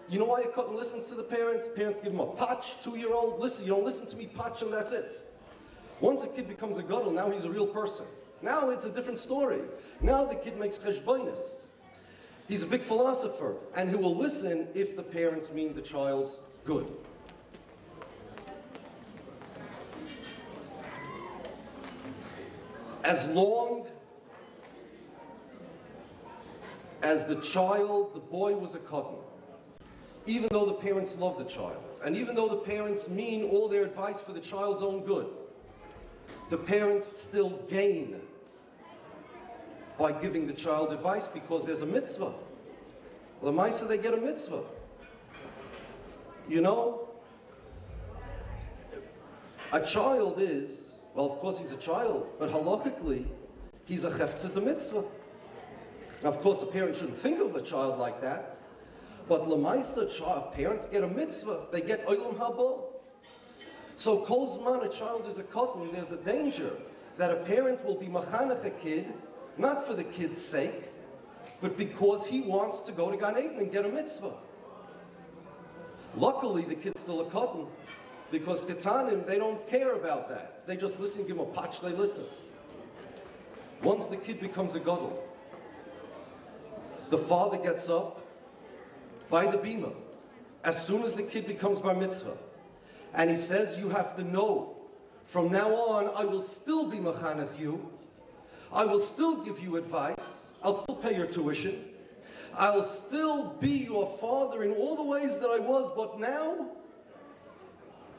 You know why a cotton listens to the parents? Parents give him a patch, 2-year-old. Listen, you don't listen to me, patch, and that's it. Once a kid becomes a gadol, now he's a real person. Now it's a different story. Now the kid makes cheshbonis. He's a big philosopher, and he will listen if the parents mean the child's good. As long as the boy was a cotton, even though the parents love the child, and even though the parents mean all their advice for the child's own good, the parents still gain by giving the child advice because there's a mitzvah. L'maisa, they get a mitzvah. You know, a child is, well, of course he's a child, but halachically, he's a cheftzah de mitzvah. Now, of course, the parents shouldn't think of the child like that, but l'maisa, parents get a mitzvah. They get olam haba. So, kol zman a child is a cotton, there's a danger that a parent will be machanech a kid, not for the kid's sake, but because he wants to go to Gan Eden and get a mitzvah. Luckily, the kid's still a cotton, because ketanim, they don't care about that. They just listen, give him a patch, they listen. Once the kid becomes a gadol, the father gets up by the bima, as soon as the kid becomes bar mitzvah, and he says, you have to know, from now on, I will still be machanech you, I will still give you advice, I'll still pay your tuition, I'll still be your father in all the ways that I was, but now,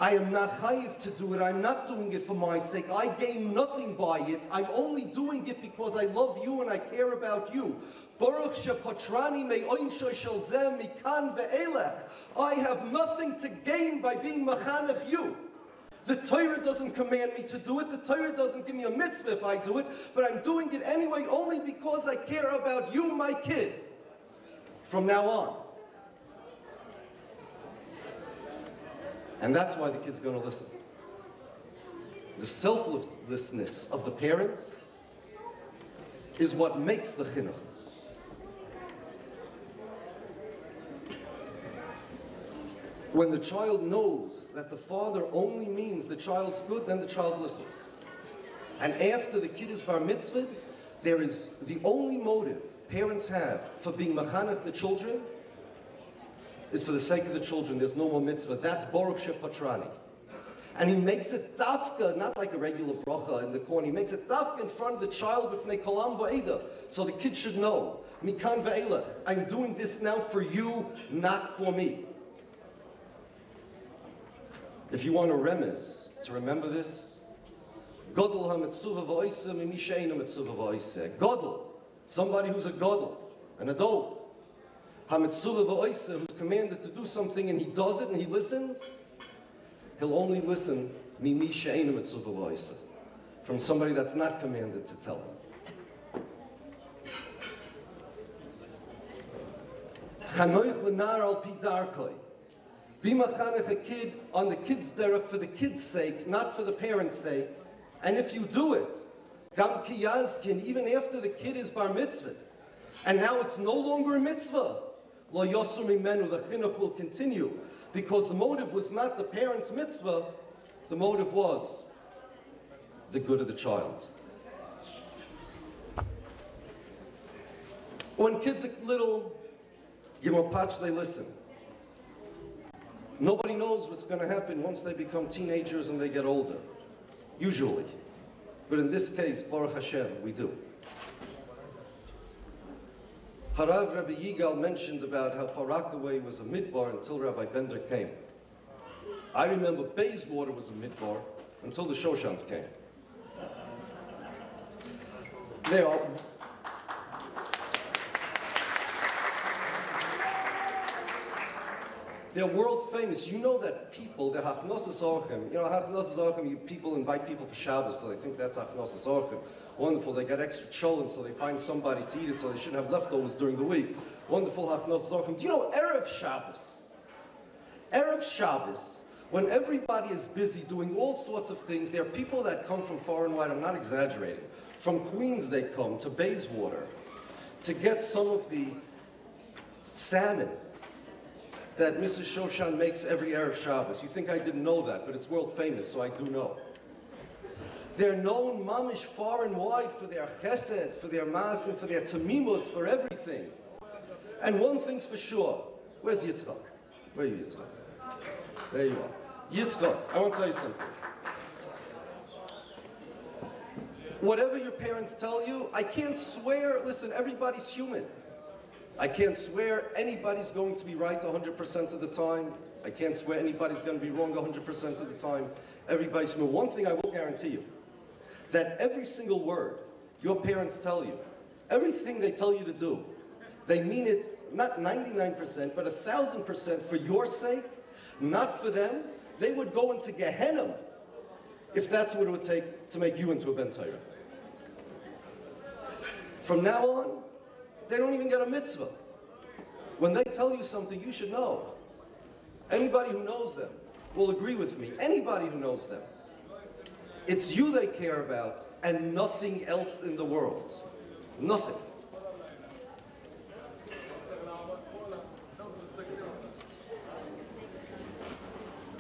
I am not chayiv to do it, I'm not doing it for my sake, I gain nothing by it, I'm only doing it because I love you and I care about you. Baruch shepatrani me'oin shel zeh mikan ve'elech. I have nothing to gain by being machanech you. The Torah doesn't command me to do it. The Torah doesn't give me a mitzvah if I do it. But I'm doing it anyway only because I care about you, my kid. From now on. And that's why the kid's going to listen. The selflessness of the parents is what makes the chinuch. When the child knows that the father only means the child's good, then the child listens. And after the kid is bar mitzvah, there is the only motive parents have for being machanech the children is for the sake of the children. There's no more mitzvah. That's Baruch Shepatrani. And he makes it dafka, not like a regular bracha in the corner. He makes it dafka in front of the child b'fnei kolam va'eda. So the kid should know, mikan ve'elech, I'm doing this now for you, not for me. If you want a remez to remember this, Godel ha-mitzuvah v'oiseh mimi she'eino mitzuvah v'oiseh. Godel, somebody who's a godel, an adult. Ha-mitzuvah v'oiseh, who's commanded to do something and he does it and he listens, he'll only listen mimi she'eino mitzuvah v'oiseh, from somebody that's not commanded to tell him. Chanoich l'nar al pi darkoi. Be machanech a kid on the kid's derech for the kid's sake, not for the parents' sake. And if you do it, gam ki yazkin, even after the kid is bar mitzvah, and now it's no longer a mitzvah, lo yosur mimenu, the chinuch will continue, because the motive was not the parents' mitzvah, the motive was the good of the child. When kids are little, give them a patch, they listen. Nobody knows what's going to happen once they become teenagers and they get older, usually. But in this case, Baruch Hashem, we do. Harav Rabbi Yigal mentioned about how far Rockaway was a midbar until Rabbi Bender came. I remember Bayswater was a midbar until the Shoshans came. They are... They're world famous. You know that people, the Hachnosas Orchem, you know, Hachnosas Orchem, people invite people for Shabbos, so they think that's Hachnosas Orchem. Wonderful, they got extra cholent, so they find somebody to eat it, so they shouldn't have leftovers during the week. Wonderful Hachnosas Orchem. Do you know Erev Shabbos? Erev Shabbos, when everybody is busy doing all sorts of things, there are people that come from far and wide, I'm not exaggerating. From Queens they come to Bayswater to get some of the salmon that Mrs. Shoshan makes every Erev Shabbos. You think I didn't know that, but it's world famous, so I do know. They're known mamish far and wide for their chesed, for their masim, for their tamimus, for everything. And one thing's for sure. Where's Yitzchak? Where are you, Yitzchak? There you are. Yitzchak, I want to tell you something. Whatever your parents tell you, I can't swear, listen, everybody's human. I can't swear anybody's going to be right 100% of the time. I can't swear anybody's going to be wrong 100% of the time. Everybody's human. One thing I will guarantee you, that every single word your parents tell you, everything they tell you to do, they mean it not 99%, but 1,000% for your sake, not for them. They would go into Gehenna if that's what it would take to make you into a Ben Torah. From now on, they don't even get a mitzvah. When they tell you something, you should know. Anybody who knows them will agree with me. Anybody who knows them. It's you they care about and nothing else in the world. Nothing.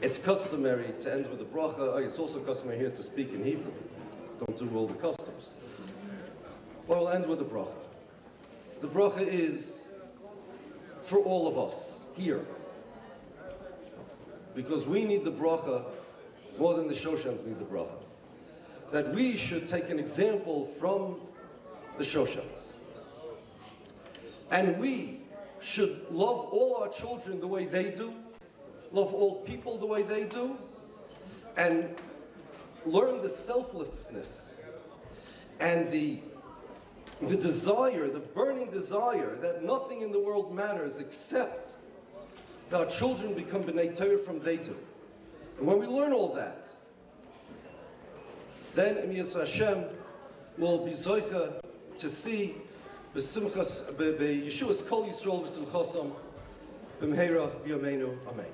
It's customary to end with a bracha. It's also customary here to speak in Hebrew. Don't do all the customs. But we'll end with a bracha. The bracha is for all of us here. Because we need the bracha more than the Shoshans need the bracha. That we should take an example from the Shoshans. And we should love all our children the way they do, love all people the way they do, and learn the selflessness and the desire, the burning desire that nothing in the world matters except that our children become B'nai Torah from they do. And when we learn all that, then in Yitzhak Hashem will be zoicha to see Yeshua's Kol Yisrael v'simchasam b'mheira b'yameinu. Amen.